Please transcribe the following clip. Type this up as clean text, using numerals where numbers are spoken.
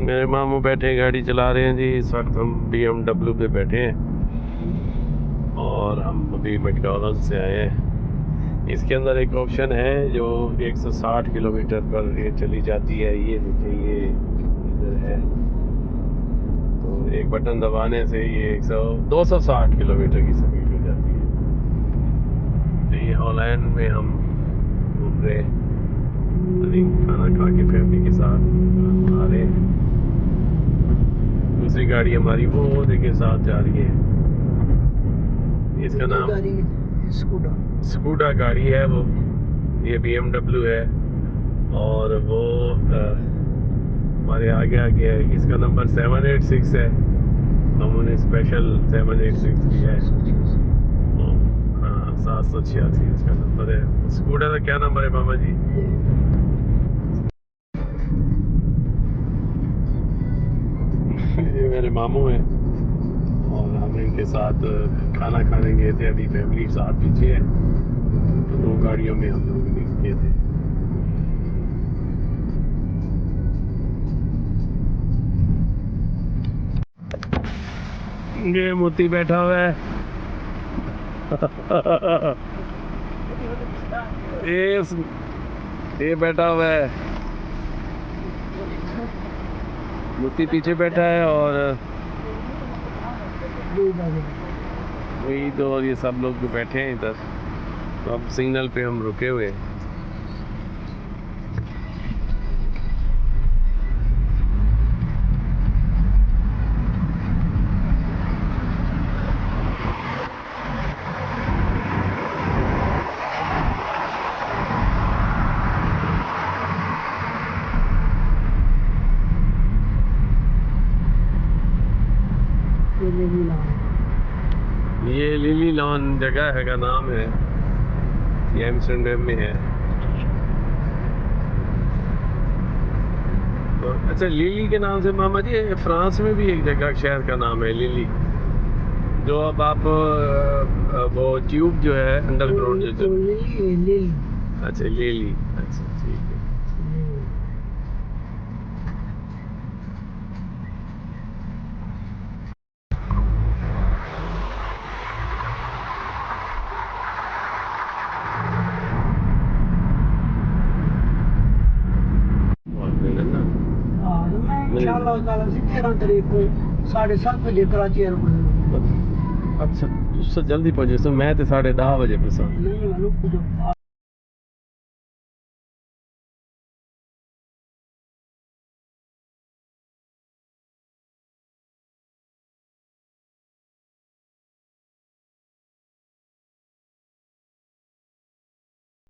मेरे मामू बैठे गाड़ी चला रहे हैं जी। इस वक्त हम BMW पे बैठे हैं और हम अभी मैकडॉनल्ड से आए हैं। इसके अंदर एक ऑप्शन है जो 160 किलोमीटर पर ये चली जाती है। ये देखिए, ये इधर है तो एक बटन दबाने से ये 260 किलोमीटर की स्पीड हो जाती है। तो ये हॉलैंड में हम घूम रहे हैं, खाना खा के फैमिली के साथ आ रहे हैं। दूसरी गाड़ी हमारी वो देखिए साथ जा रही है। इसका नाम स्कूडा गाड़ी है वो। ये BMW है और वो हमारे आगे आगे है। इसका नंबर 786 है। हम उन्हें स्पेशल 786 दिया है। हाँ, 786 इसका नंबर है। स्कूडा का क्या नंबर है मामा जी? ये मेरे मामू हैं और हम इनके साथ खाना खाने गए थे। अभी फैमिली साथ पीछे है तो 2 गाड़ियों में हम लोग गए थे। ये मोती बैठा हुआ है। ये बैठा हुआ है, मोती पीछे बैठा है और वही तो, और ये सब लोग जो बैठे हैं इधर। तो अब सिग्नल पे हम रुके हुए हैं। ये लिली लॉन जगह है का नाम है, ये एम्स्टर्डम में है। तो अच्छा, लिली के नाम से मामा जी फ्रांस में भी एक जगह शहर का नाम है लिली, जो अब आप वो ट्यूब जो है अंडरग्राउंड जो लिली। अच्छा लिली, अच्छा ठीक है। साढ़े 7 बजे कराची एयरपोर्ट। अच्छा, उससे जल्दी पहुंचे। मैं तो 10:30 बजे पे